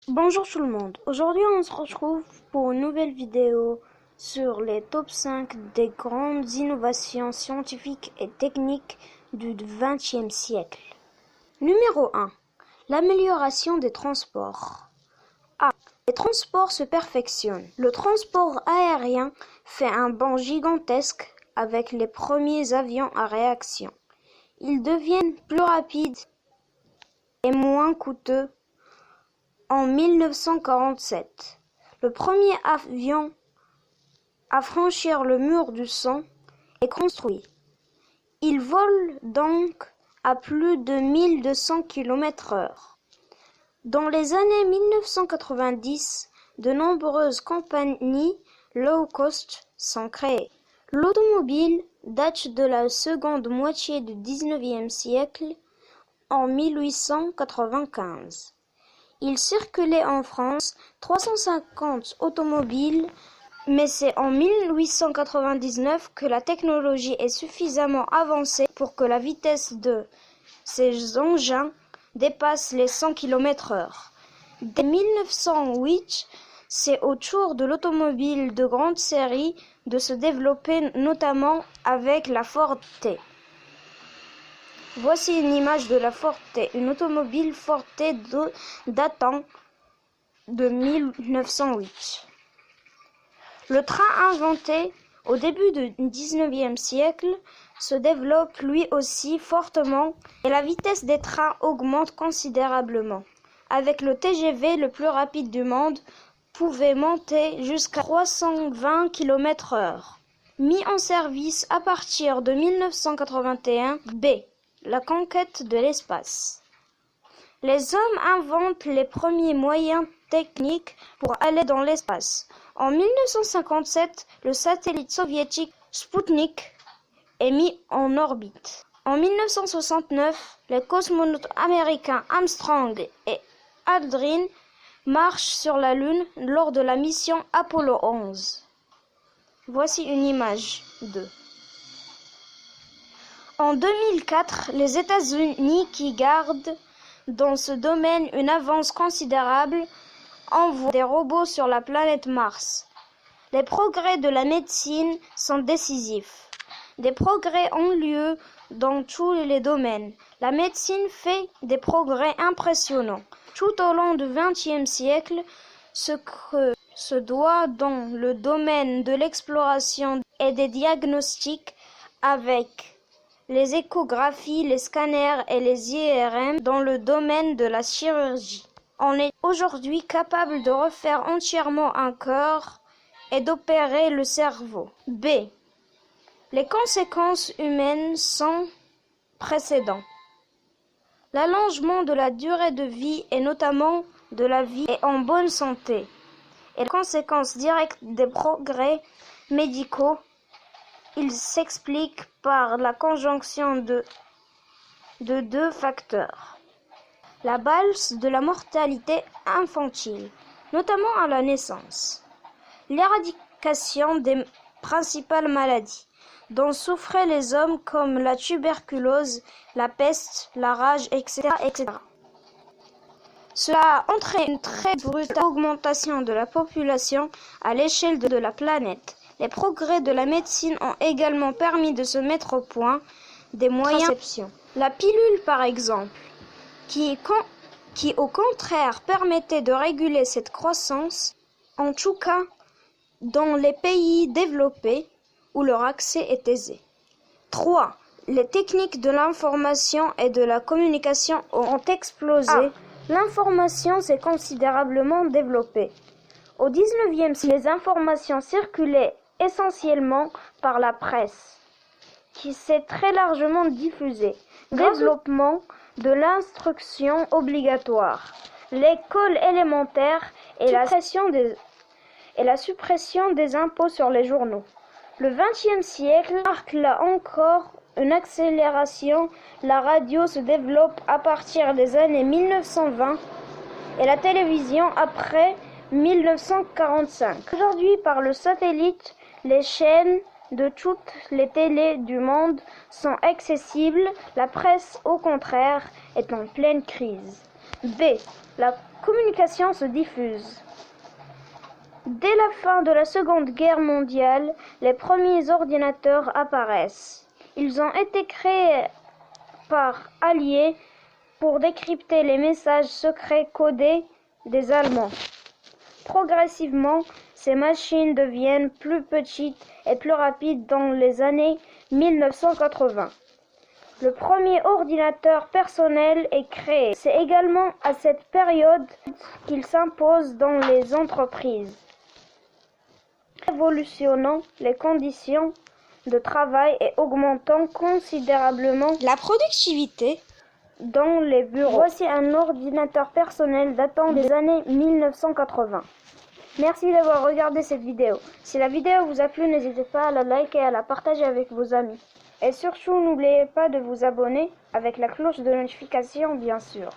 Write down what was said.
Bonjour tout le monde, aujourd'hui on se retrouve pour une nouvelle vidéo sur les top 5 des grandes innovations scientifiques et techniques du XXe siècle. Numéro 1. L'amélioration des transports. A. Les transports se perfectionnent. Le transport aérien fait un bond gigantesque avec les premiers avions à réaction. Ils deviennent plus rapides et moins coûteux. En 1947, le premier avion à franchir le mur du son est construit. Il vole donc à plus de 1200 km/h. Dans les années 1990, de nombreuses compagnies low cost sont créées. L'automobile date de la seconde moitié du XIXe siècle, en 1895. Il circulait en France 350 automobiles, mais c'est en 1899 que la technologie est suffisamment avancée pour que la vitesse de ces engins dépasse les 100 km/h. Dès 1908, c'est au tour de l'automobile de grande série de se développer, notamment avec la Ford T. Voici une image de la Ford T, une automobile Ford T datant de 1908. Le train inventé au début du XIXe siècle se développe lui aussi fortement et la vitesse des trains augmente considérablement. Avec le TGV le plus rapide du monde, pouvait monter jusqu'à 320 km/h. Mis en service à partir de 1981, B. La conquête de l'espace. Les hommes inventent les premiers moyens techniques pour aller dans l'espace. En 1957, le satellite soviétique Sputnik est mis en orbite. En 1969, les cosmonautes américains Armstrong et Aldrin marchent sur la Lune lors de la mission Apollo 11. Voici une image 2. En 2004, les États-Unis, qui gardent dans ce domaine une avance considérable, envoient des robots sur la planète Mars. Les progrès de la médecine sont décisifs. Des progrès ont lieu dans tous les domaines. La médecine fait des progrès impressionnants. Tout au long du XXe siècle, ce que se doit dans le domaine de l'exploration et des diagnostics avec les échographies, les scanners et les IRM dans le domaine de la chirurgie. On est aujourd'hui capable de refaire entièrement un cœur et d'opérer le cerveau. B. Les conséquences humaines sont précédentes. L'allongement de la durée de vie et notamment de la vie est en bonne santé et les conséquences directes des progrès médicaux. Il s'explique par la conjonction de deux facteurs. La baisse de la mortalité infantile, notamment à la naissance. L'éradication des principales maladies dont souffraient les hommes comme la tuberculose, la peste, la rage, etc. Cela a entraîné une très brutale augmentation de la population à l'échelle de la planète. Les progrès de la médecine ont également permis de se mettre au point des moyens de contraception. La pilule, par exemple, qui au contraire permettait de réguler cette croissance, en tout cas dans les pays développés où leur accès est aisé. 3. Les techniques de l'information et de la communication ont explosé. L'information s'est considérablement développée. Au XIXe siècle, les informations circulaient essentiellement par la presse, qui s'est très largement diffusée. Développement de l'instruction obligatoire, l'école élémentaire et la suppression des impôts sur les journaux. Le XXe siècle marque là encore une accélération. La radio se développe à partir des années 1920 et la télévision après 1945. Aujourd'hui, par le satellite, les chaînes de toutes les télés du monde sont accessibles. La presse, au contraire, est en pleine crise. B. La communication se diffuse. Dès la fin de la Seconde Guerre mondiale, les premiers ordinateurs apparaissent. Ils ont été créés par Alliés pour décrypter les messages secrets codés des Allemands. Progressivement, ces machines deviennent plus petites et plus rapides dans les années 1980. Le premier ordinateur personnel est créé. C'est également à cette période qu'il s'impose dans les entreprises, révolutionnant les conditions de travail et augmentant considérablement la productivité dans les bureaux. Voici un ordinateur personnel datant des années 1980. Merci d'avoir regardé cette vidéo. Si la vidéo vous a plu, n'hésitez pas à la liker et à la partager avec vos amis. Et surtout, n'oubliez pas de vous abonner avec la cloche de notification, bien sûr.